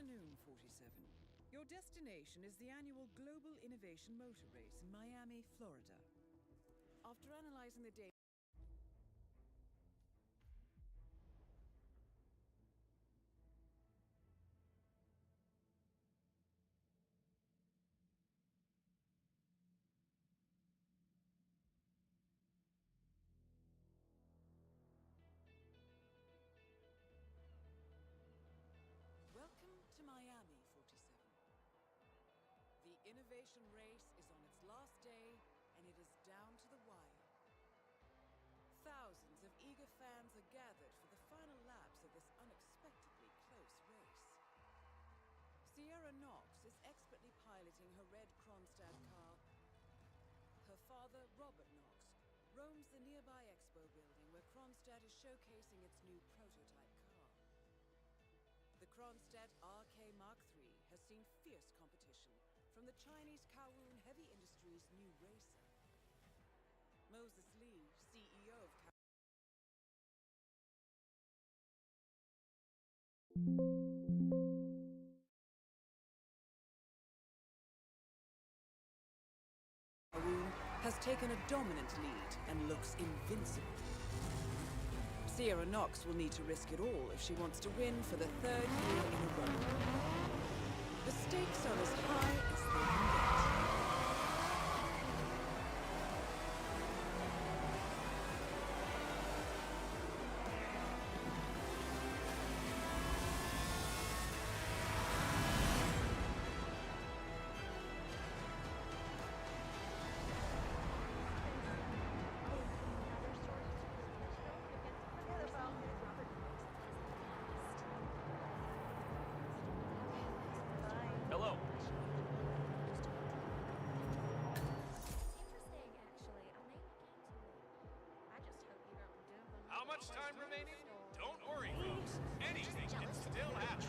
afternoon, 47. Your destination is the annual Global Innovation Motor Race in Miami, Florida. After analyzing the data, welcome to Miami, 47. The Innovation Race is on its last day, and it is down to the wire. Thousands of eager fans are gathered for the final laps of this unexpectedly close race. Sierra Knox is expertly piloting her red Kronstadt car. Her father, Robert Knox, roams the nearby expo building where Kronstadt is showcasing its new prototype car. The Kronstadt RK Mark III has seen fierce competition from the Chinese Kowloon Heavy Industries' new racer. Moses Lee, CEO of Kowloon, has taken a dominant lead and looks invincible. Sierra Knox will need to risk it all if she wants to win for the third year in a row. The stakes are as high as they can get. Hello. Interesting, actually. I may look into it. I just hope you don't do them. How much time remaining? Don't worry, folks. Anything can still happen.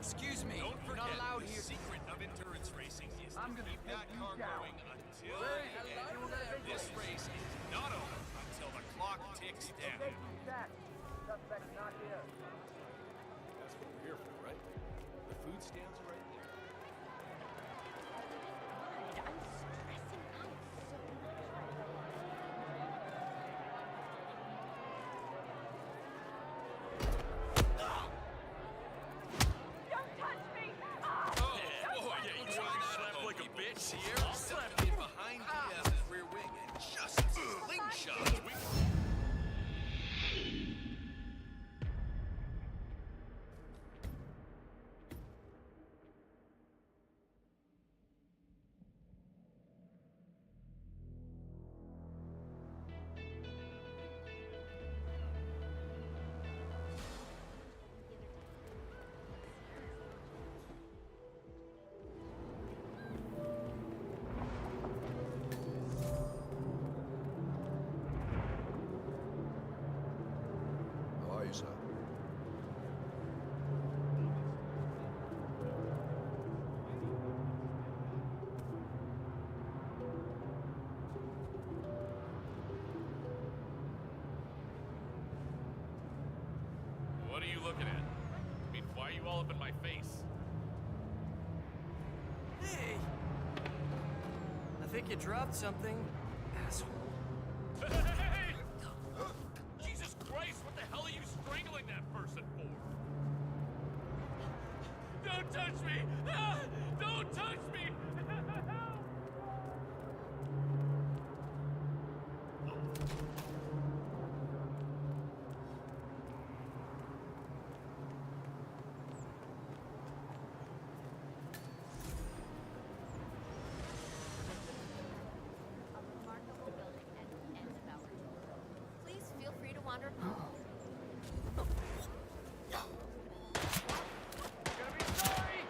Excuse me. Don't You're forget, not allowed the here. secret of endurance racing is I'm to gonna keep that take you car down. going until Hey, the end. hello there. This race is not over until the clock ticks down. Suspect not here. That's what we're here for, right? The food stands are right there. God, I'm stressing out so much. Don't touch me! Oh, boy, yeah, you trying to slap like a bitch, Sierra? Slap me behind the rear wing and just slingshot. How are you, sir? What are you looking at? I mean, why are you all up in my face? Hey! I think you dropped something, asshole. Hey! Jesus Christ, what the hell are you strangling that person for? Don't touch me! Ah! Don't touch me! A remarkable building at the end of our tour. Please feel free to wander. Gonna be sorry!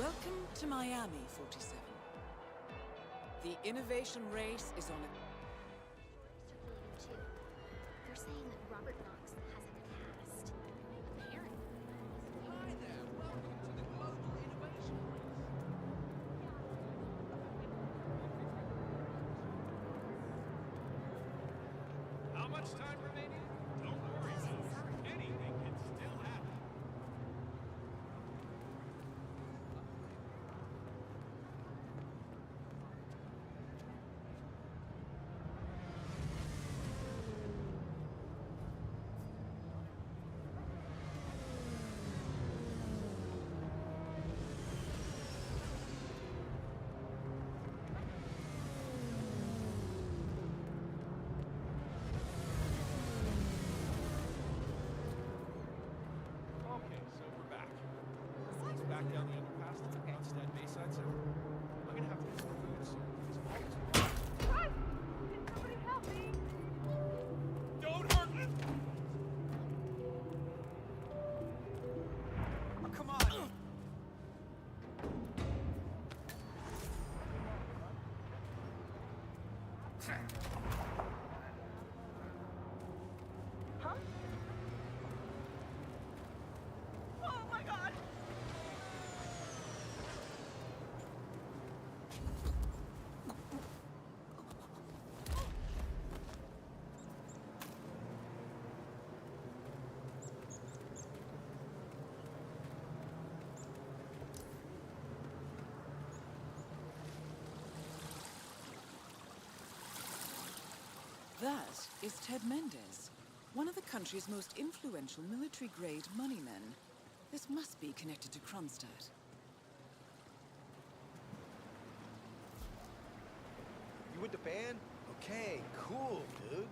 Welcome to Miami, 47. The innovation race is on a... Circulating too. They're saying that Robert Knox has a cast. Apparently. Hi there, welcome to the Global Innovation Race. How much time remaining? Don't worry, folks. Anything can still happen. Okay, so we're back. Let's back down the underpass to the Kronstadt Bayside Center. I'm gonna have to get some food soon because all this Guys! Can somebody help me? Don't hurt me! Oh, come on! Huh? Oh my god! That is Ted Mendez, one of the country's most influential military-grade moneymen. This must be connected to Kronstadt. You with the band? Okay, cool, dude.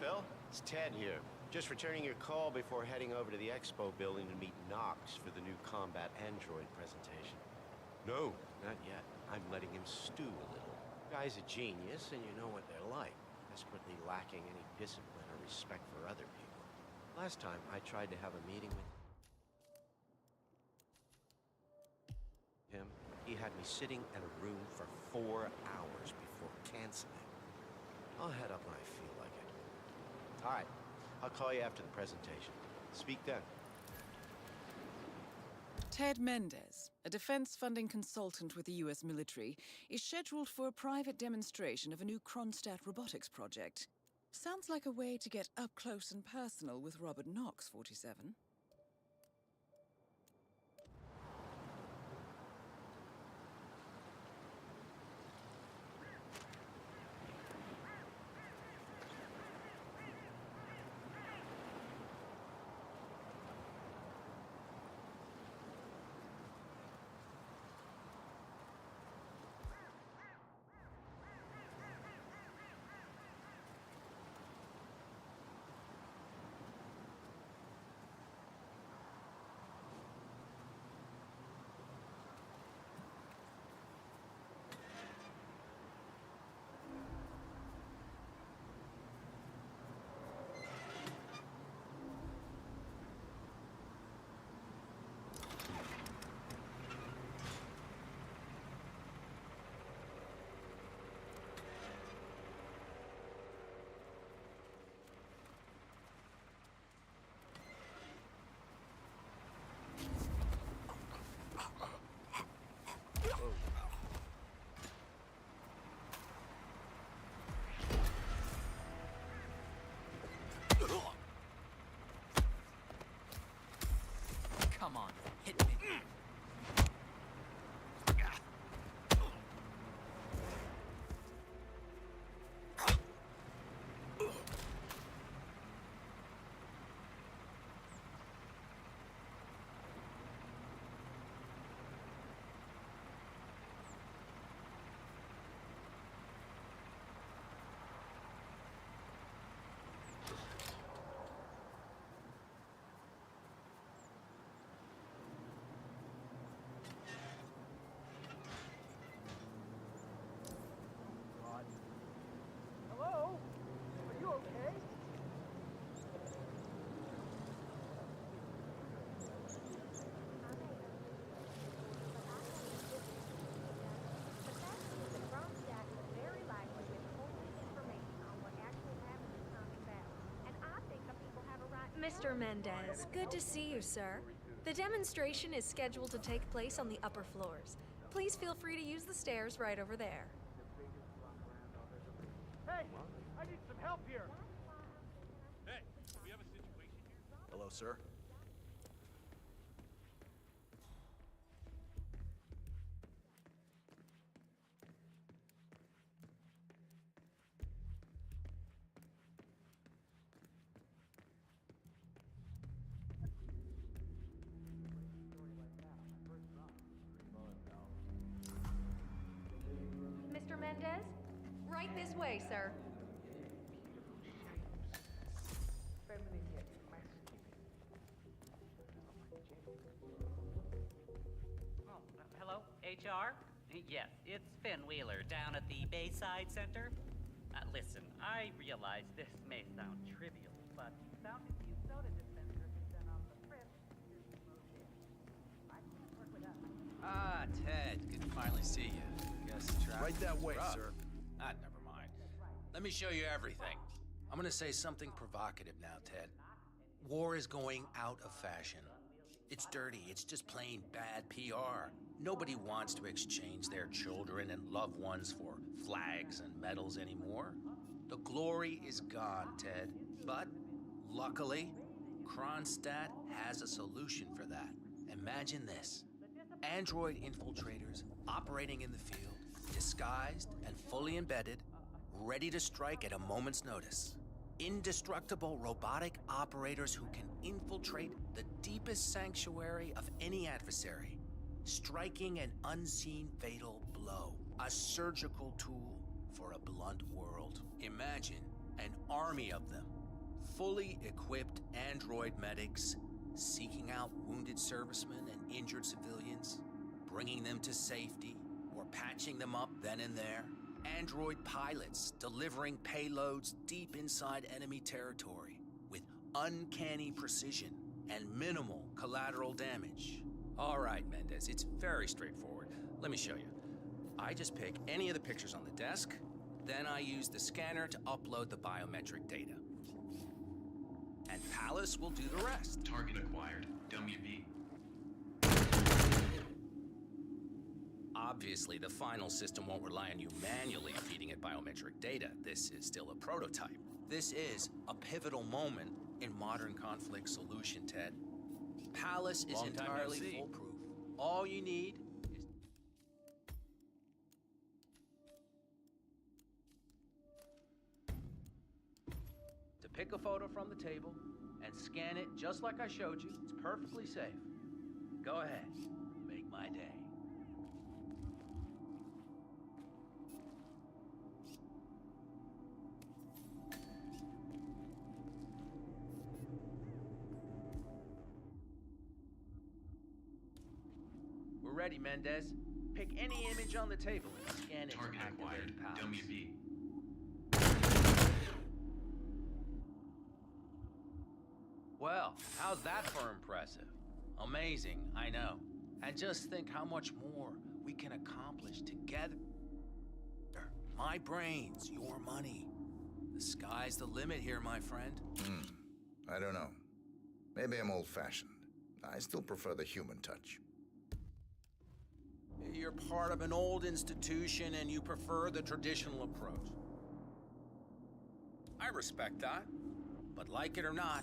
Bill, it's Ted here. Just returning your call before heading over to the expo building to meet Knox for the new combat android presentation. No, not yet. I'm letting him stew a little. Guy's a genius, and you know what they're like. Desperately lacking any discipline or respect for other people. Last time, I tried to have a meeting with him. He had me sitting in a room for 4 hours before canceling. I'll head up when I feel like it. All right, I'll call you after the presentation. Speak then. Ted Mendez, a defense funding consultant with the US military, is scheduled for a private demonstration of a new Kronstadt robotics project. Sounds like a way to get up close and personal with Robert Knox, 47. Come on, hit me. Mr. Mendez, good to see you, sir. The demonstration is scheduled to take place on the upper floors. Please feel free to use the stairs right over there. Hey, I need some help here. Hey, we have a situation here? Hello, sir. Mr. Mendez? Right this way, sir. Oh, hello, HR? Yes, it's Finn Wheeler down at the Bayside Center. Listen, I realize this may sound trivial, but found a few soda dispensers and sent off the fridge. I can work with that. Ah, Ted, good to finally see you. Guess traffic Right that was way, rough. sir. Ah, never mind. Let me show you everything. I'm gonna say something provocative now, Ted. War is going out of fashion. It's dirty, it's just plain bad PR. Nobody wants to exchange their children and loved ones for flags and medals anymore. The glory is gone, Ted. But, luckily, Kronstadt has a solution for that. Imagine this. Android infiltrators operating in the field, disguised and fully embedded, ready to strike at a moment's notice. Indestructible robotic operators who can infiltrate the deepest sanctuary of any adversary, striking an unseen fatal blow, a surgical tool for a blunt world. Imagine an army of them, fully equipped android medics, seeking out wounded servicemen and injured civilians, bringing them to safety, or patching them up then and there. Android pilots delivering payloads deep inside enemy territory with uncanny precision and minimal collateral damage. All right, Mendez, it's very straightforward. Let me show you. I just pick any of the pictures on the desk, then I use the scanner to upload the biometric data. And Palace will do the rest. Target acquired. WB. Obviously, the final system won't rely on you manually feeding it biometric data. This is still a prototype. This is a pivotal moment in modern conflict solution, Ted. Palace is Long time no entirely see. foolproof. All you need is... to pick a photo from the table and scan it just like I showed you. It's perfectly safe. Go ahead. Make my day. We're ready, Mendez. Pick any image on the table and scan it to Target acquired. activate Palace. WB. Well, how's that for impressive? Amazing, I know. And just think how much more we can accomplish together. My brains, your money. The sky's the limit here, my friend. I don't know. Maybe I'm old-fashioned. I still prefer the human touch. You're part of an old institution and you prefer the traditional approach. I respect that. But like it or not,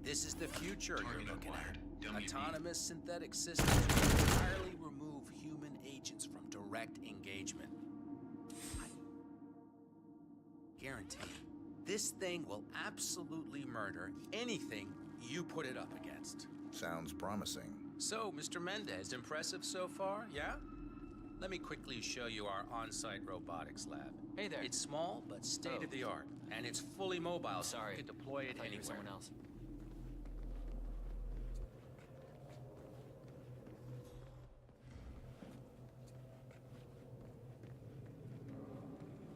this is the future Target you're looking acquired. at. WB. Autonomous synthetic systems will entirely remove human agents from direct engagement. I guarantee this thing will absolutely murder anything you put it up against. Sounds promising. So, Mr. Mendez, impressive so far, yeah? Let me quickly show you our on-site robotics lab. Hey there. It's small, but state-of-the-art, and it's fully mobile, so Sorry. you can deploy it I thought you were anywhere. someone else.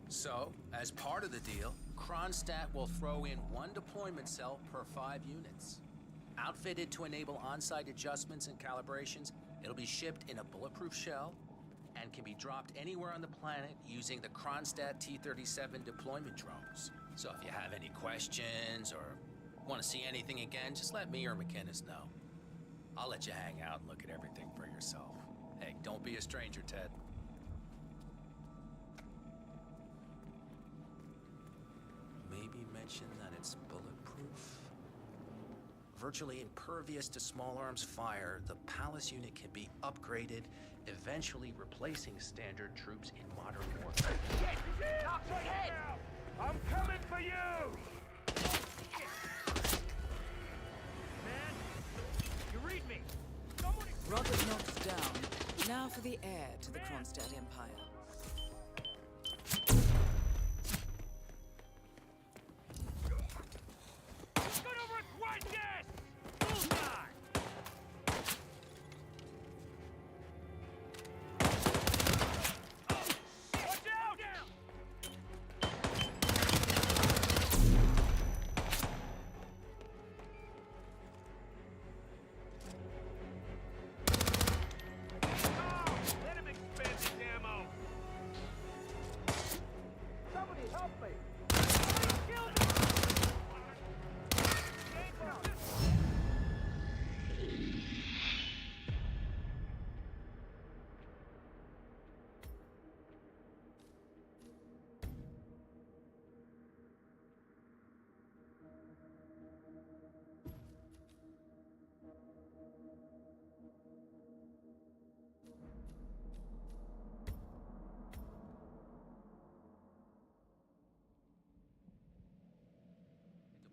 So, as part of the deal, Kronstadt will throw in one deployment cell per 5 units. Outfitted to enable on-site adjustments and calibrations, it'll be shipped in a bulletproof shell and can be dropped anywhere on the planet using the Kronstadt T-37 deployment drones. So if you have any questions or Want to see anything again, just let me or McInnes know. I'll let you hang out and look at everything for yourself. Hey, don't be a stranger, Ted. Maybe mention that it's bulletproof? Virtually impervious to small arms fire, the Palace unit can be upgraded, eventually replacing standard troops in modern warfare. Knox ahead! I'm coming for you! Man, you read me! Somebody... Robert Knox down. Now for the heir to the Kronstadt Empire. Gonna regret this! Bullseye! Watch out! Let him expend his ammo! Somebody help me! Kill him!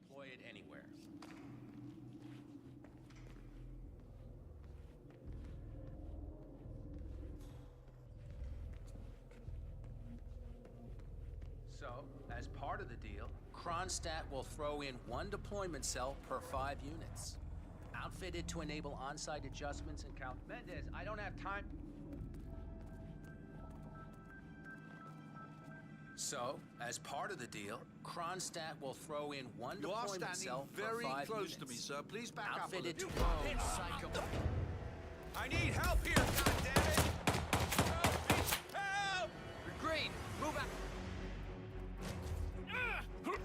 Deploy it anywhere. So, as part of the deal, Kronstadt will throw in 1 deployment cell per 5 units. Outfitted to enable on-site adjustments and count... Mendez, I don't have time... So, as part of the deal, Kronstadt will throw in 1 You are deployment standing cell very per 5 close units. to me, sir. Please back up a Outfitted to... little. Psycho. I need help here, goddammit! Help! You're green! Move out!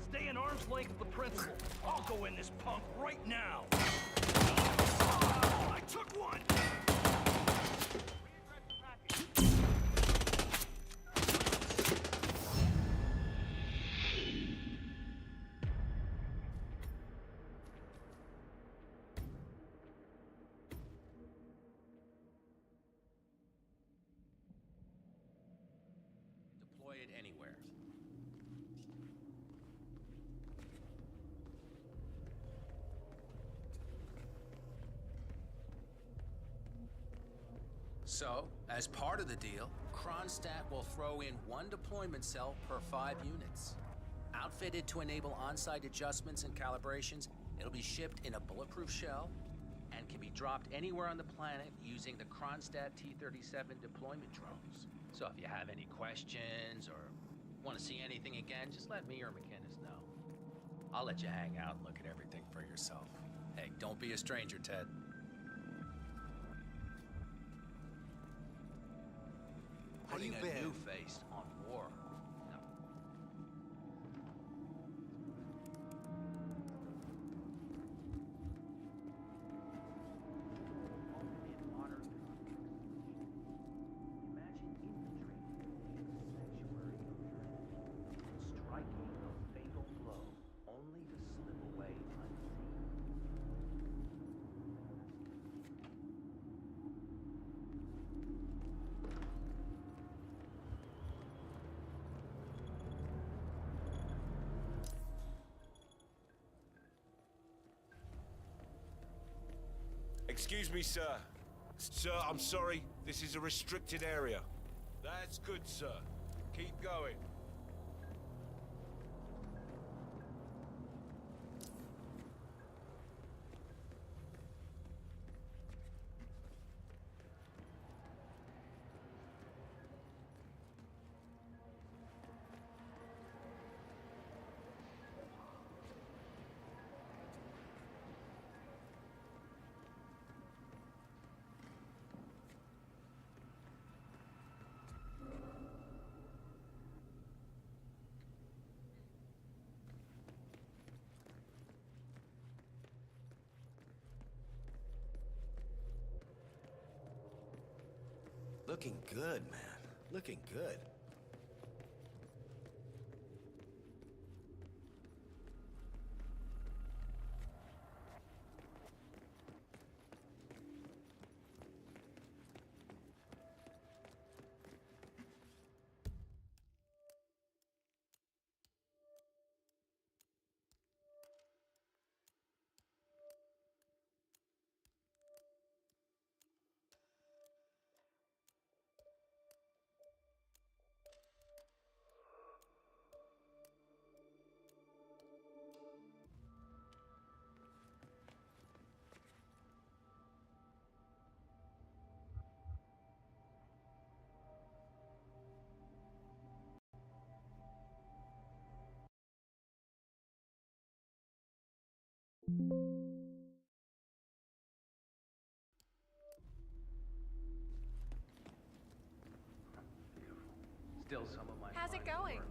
Stay in arm's length of the principal. I'll go in this punk right now. I took one! Deploy it anywhere. So, as part of the deal, Kronstadt will throw in 1 deployment cell per 5 units. Outfitted to enable on-site adjustments and calibrations, it'll be shipped in a bulletproof shell and can be dropped anywhere on the planet using the Kronstadt T-37 deployment drones. So if you have any questions or want to see anything again, just let me or McInnes know. I'll let you hang out and look at everything for yourself. Hey, don't be a stranger, Ted. How Putting you a been? new face on war. No. In modern imagine infiltrating a sanctuary of dread and striking a fatal blow, only to slip away unseen. Excuse me, sir. Sir, I'm sorry. This is a restricted area. That's good, sir. Keep going. Looking good, man. Looking good. Still some of my How's it going? work.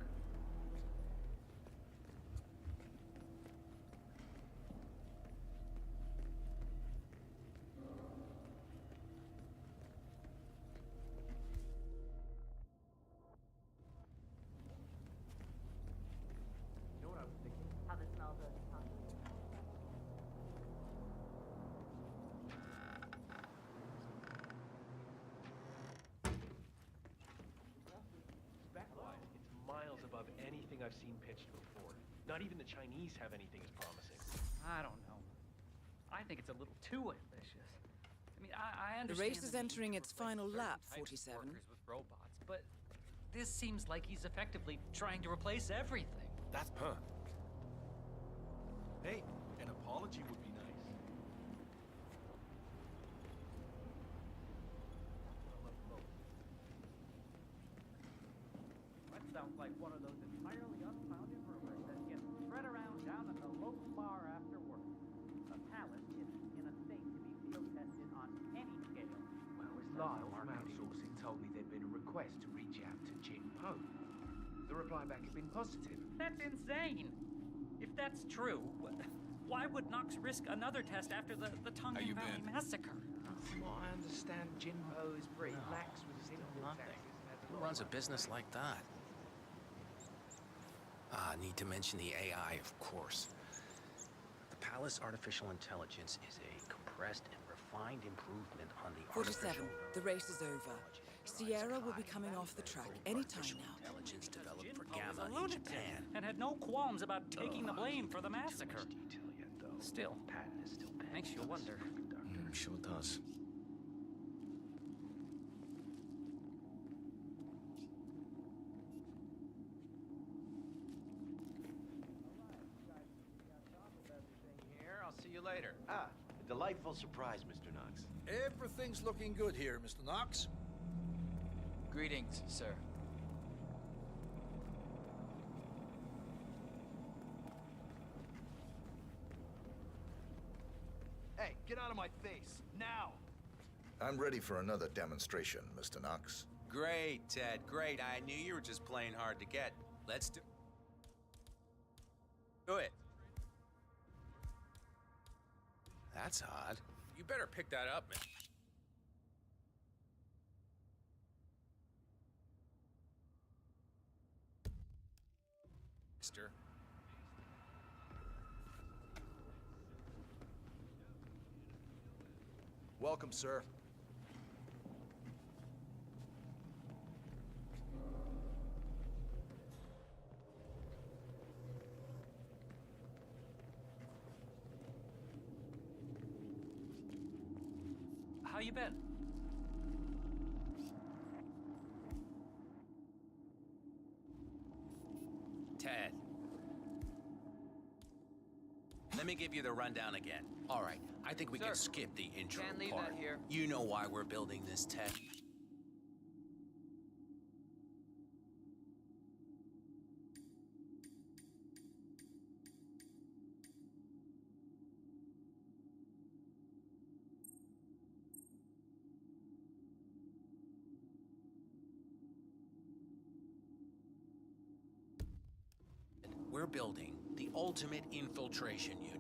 You know what I was thinking? How it smells of Spec-wise, it's miles above anything I've seen pitched before. Not even the Chinese have anything as promising. I don't know. I think it's a little too ambitious. I mean, I The understand race is the need entering to its replace final certain lap, types of 47. workers with robots, but this seems like he's effectively trying to replace everything. That's Hey, an apology would be nice. That sounds like one of those entirely unfounded rumors that get spread around down at the local bar after work. The palace isn't in a state to be field tested on any scale. Well, Lyle from outsourcing told me there'd been a request to reach out to Jin Po. The reply back had been positive. That's insane! If that's true, why would Knox risk another test after the Tongan Valley massacre? From what I understand, Jin Po is pretty lax with his import taxes. Who runs a business like that? Need to mention the AI, of course. The Palace Artificial Intelligence is a compressed and refined improvement on the 47. artificial The race is over. Sierra will be coming off the track anytime now. intelligence developed for Jin Po was Gamma a in lunatic Japan. and had no qualms about taking the blame for the massacre. Detail yet, though. Still, Patent is still pending. makes you wonder. Sure does. Here, I'll see you later. Ah, a delightful surprise, Mr. Knox. Everything's looking good here, Mr. Knox. Greetings, sir. Hey, get out of my face, now! I'm ready for another demonstration, Mr. Knox. Great, Ted, great. I knew you were just playing hard to get. Let's do it. That's odd. You better pick that up, man. Mister. Welcome, sir. How you been? Ted. Let me give you the rundown again. All right, I think we can skip the intro Can't leave part. that here. You know why we're building this, Ted. We're building the ultimate infiltration unit.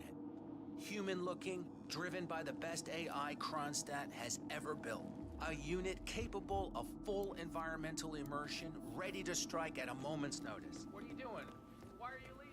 Human-looking, driven by the best AI Kronstadt has ever built. A unit capable of full environmental immersion, ready to strike at a moment's notice. What are you doing? Why are you leaving?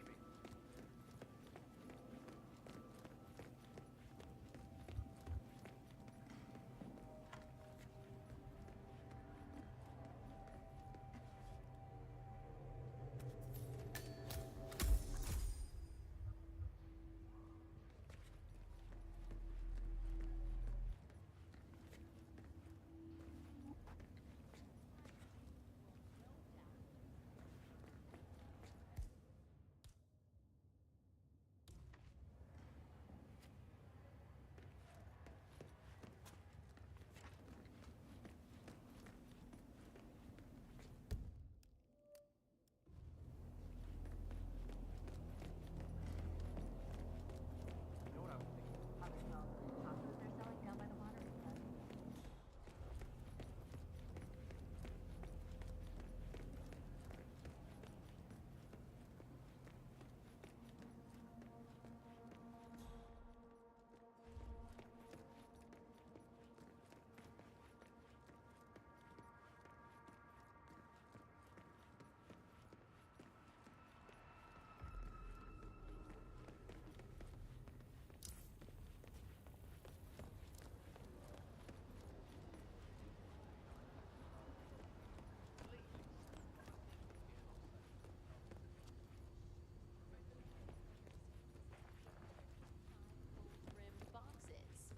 Rimmed boxes.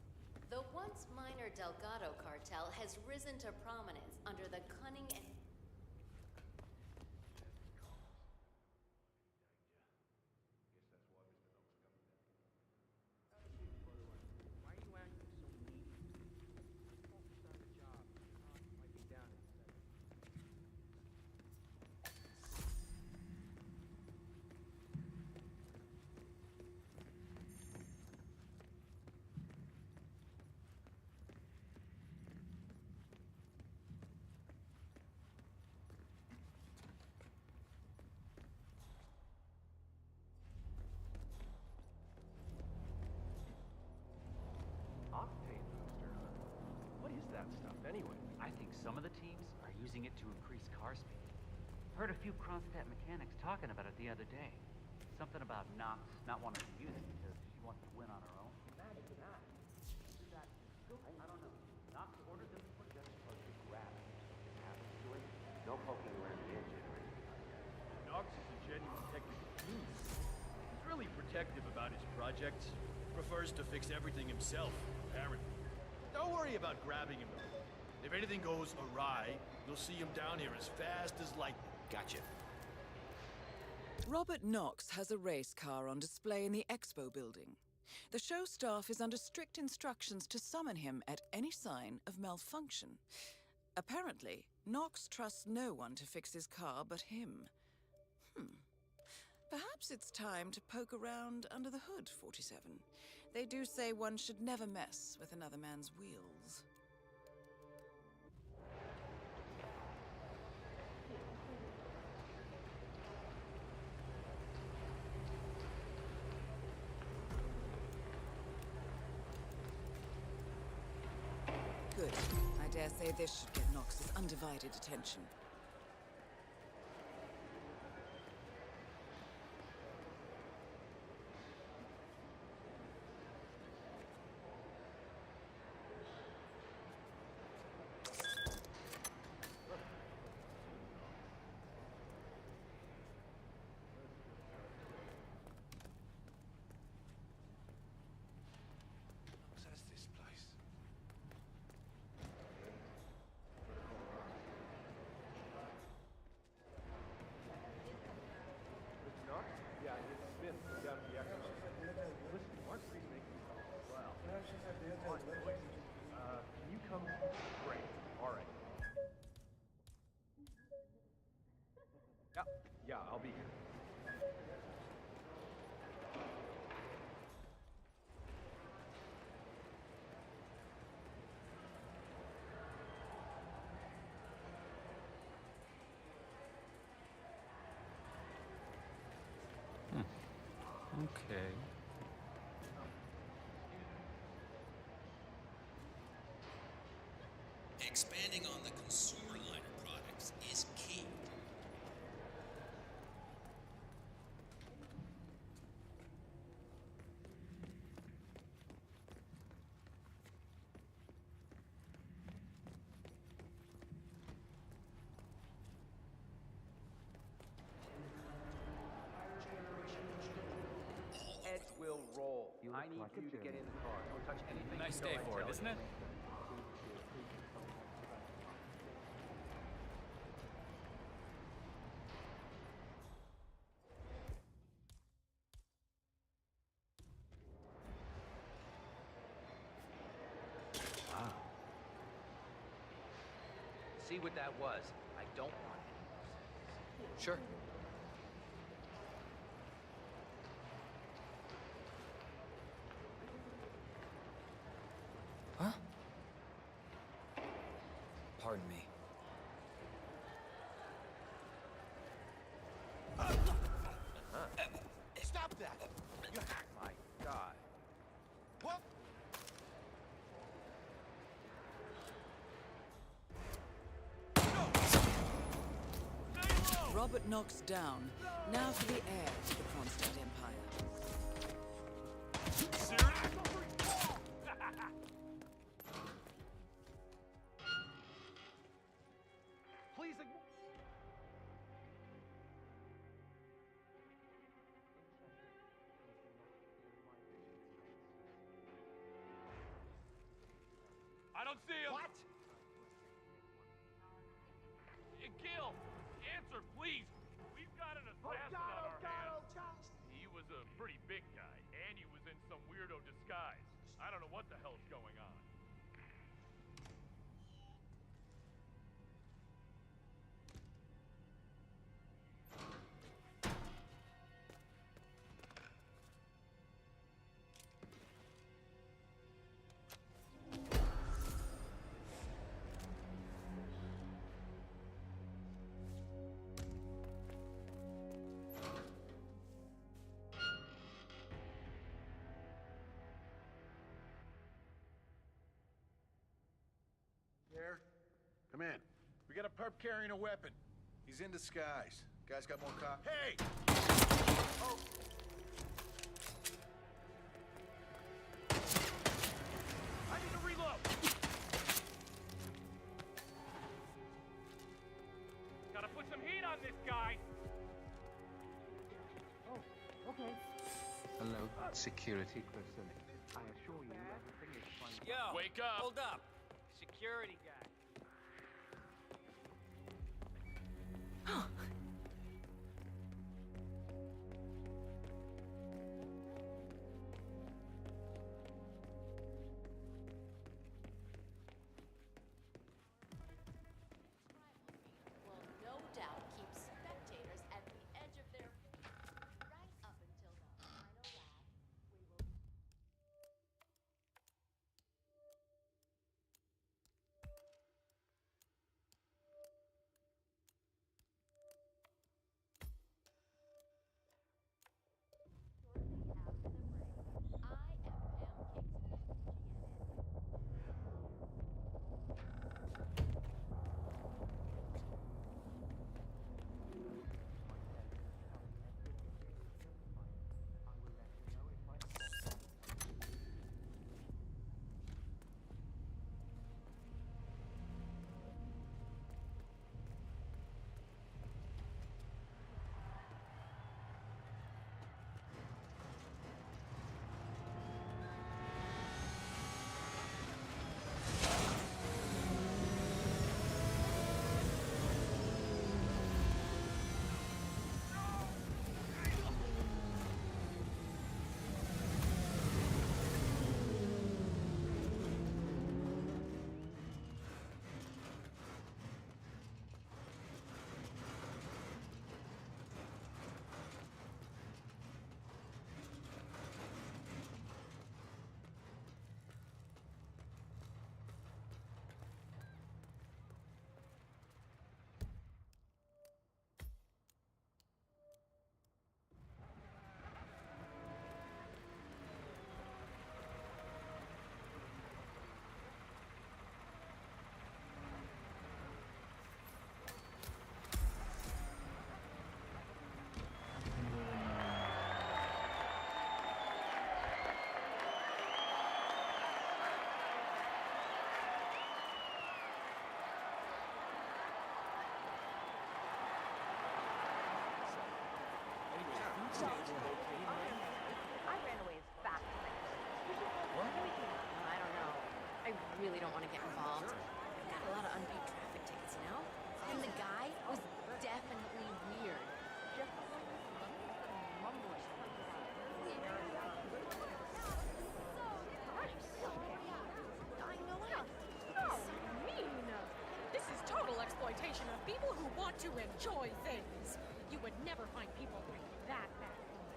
The once minor Delgado cartel has risen to prominence under the cunning and Why are you acting so needy? Focus on the job. Might be down instead. Octane booster, huh? What is that stuff anyway? I think some of the teams are using it to increase car speed. Heard a few Kronstadt mechanics talking about it the other day. Something about Knox not wanting to use it because she wants to win on her own. Imagine that. I don't know. Knox ordered them to put Just supposed to grab it. It happens to it. No poking around the engine or anything like that. Knox is a genuine technical genius. He's really protective about his projects. Prefers to fix everything himself, apparently. Don't worry about grabbing him, though. If anything goes awry, you'll see him down here as fast as lightning. Gotcha. Robert Knox has a race car on display in the expo building. The show staff is under strict instructions to summon him at any sign of malfunction. Apparently, Knox trusts no one to fix his car but him. Perhaps it's time to poke around under the hood, 47. They do say one should never mess with another man's wheels. Good. I dare say this should get Knox's undivided attention. What's this place? Mr. Knox? Yeah, it's Smith. Down at the expo. Listen, Mark Reed making me call. Well, smart choice. Can you come? Great. All right. Yeah, I'll be here. Okay. expanding on the consumer line of products is key. Heads will roll. I need you to get in the car. Don't touch anything. Nice until day I for it, tell isn't you. it? Wow. See what that was. I don't want it. Sure. Huh? Pardon me. Stop that! My God. What? Robert Knox down. Now for the heir to the Kronstadt Empire. Please. I don't see him. What? Gil, answer, please. We've got an assassin on our hands. He was a pretty big guy, and he was in some weirdo disguise. I don't know what the hell's going on. Here. Come in. We got a perp carrying a weapon. He's in disguise. Guy's got more cop. Hey! Oh! I need to reload. Gotta put some heat on this guy. Oh, okay. Hello, security person. I assure you everything is fine. Yo! Wake up. Hold up! Security guy. Will no doubt keep spectators at the edge of their right up until the final lap. We will. really don't want to get involved. I've got a lot of unpaid traffic tickets, you know? And the guy was definitely weird. Just mumbling. Dying no out. So mean! This is total exploitation of people who want to enjoy things. You would never find people like that back home.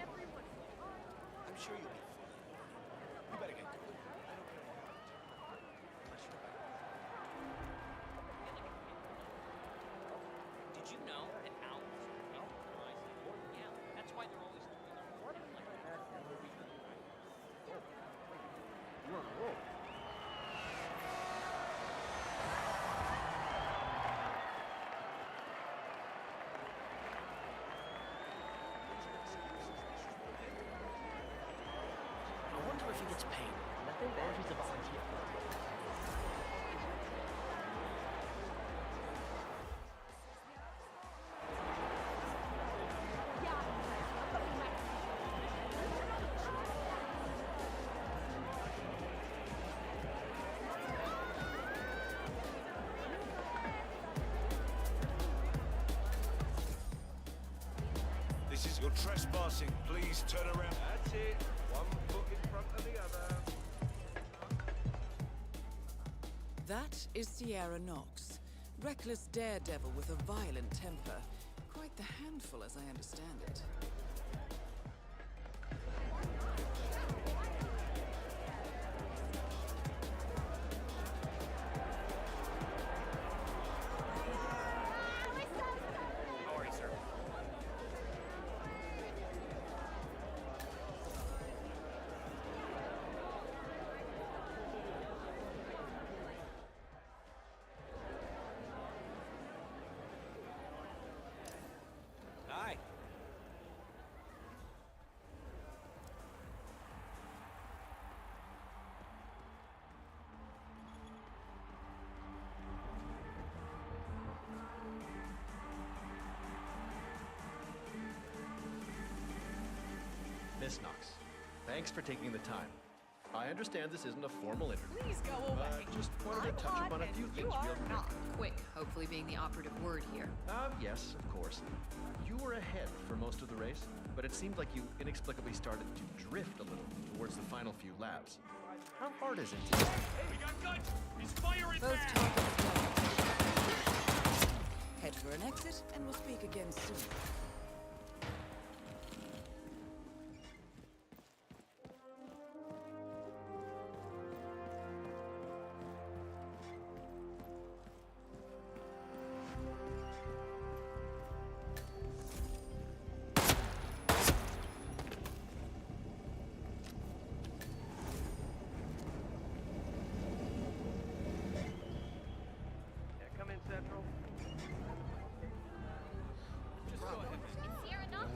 Everyone. I'm sure you'll be fine. You better get going. I don't care what. Unless you're back. Did you know that owls are hypnotized? Yeah, that's why they're always doing their work like that. You're on a roll. I wonder if he gets paid. Nothing, or if he's a volunteer. This is your trespassing. Please turn around. That's it. One foot in front of the other. That is Sierra Knox, reckless daredevil with a violent temper. Quite the handful, as I understand it. How are you, sir? Hi. Miss Knox, thanks for taking the time. I understand this isn't a formal interview. Please go away. Just wanted to touch upon a few things You are real quick. not. Quick, hopefully being the operative word here. Yes, of course. You were ahead for most of the race, but it seemed like you inexplicably started to drift a little towards the final few laps. How hard is it to... Hey, we got guns! He's firing Both back! targets down. Head for an exit, and we'll speak again soon. Yeah, come in, Central. Just go ahead. It's Sierra Knox.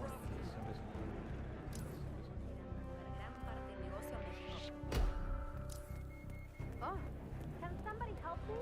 Oh, can somebody help me?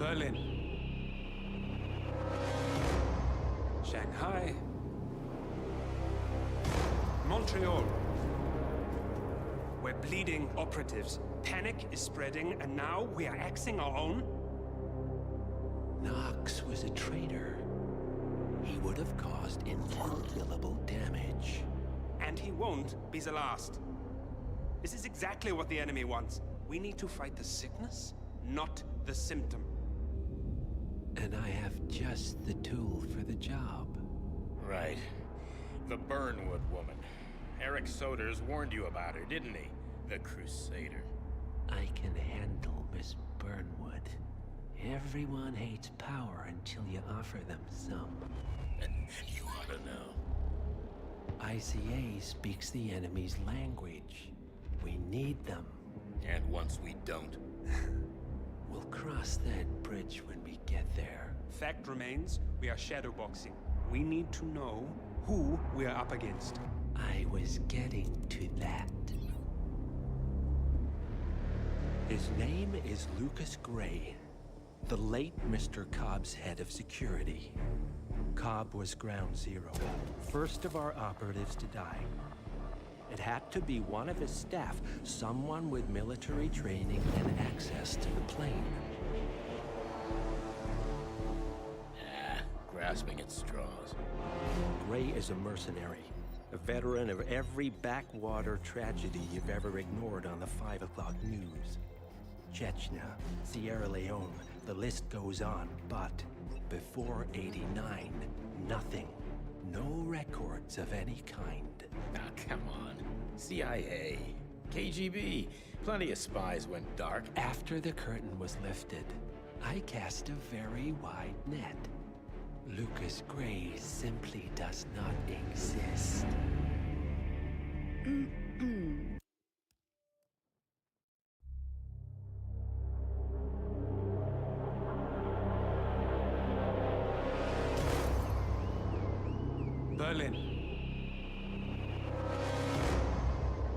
Berlin. Shanghai. Montreal. We're bleeding operatives. Panic is spreading, and now we are axing our own? Knox was a traitor. He would have caused incalculable damage. And he won't be the last. This is exactly what the enemy wants. We need to fight the sickness, not the symptom. And I have just the tool for the job. Right. The Burnwood woman. Eric Soders warned you about her, didn't he? The Crusader. I can handle Miss Burnwood. Everyone hates power until you offer them some. You ought to know. ICA speaks the enemy's language. We need them. And once we don't? We'll cross that bridge when we get there. Fact remains, we are shadowboxing. We need to know who we are up against. I was getting to that. His name is Lucas Gray, the late Mr. Cobb's head of security. Cobb was ground zero, first of our operatives to die. It had to be one of his staff, someone with military training and access to the plane. Grasping at straws. Gray is a mercenary, a veteran of every backwater tragedy you've ever ignored on the 5 o'clock news. Chechnya, Sierra Leone, the list goes on, but before '89, nothing. No records of any kind. Ah, come on. CIA, KGB, plenty of spies went dark. After the curtain was lifted, I cast a very wide net. Lucas Gray simply does not exist. Berlin.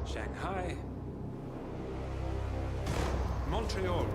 Shanghai. Montreal.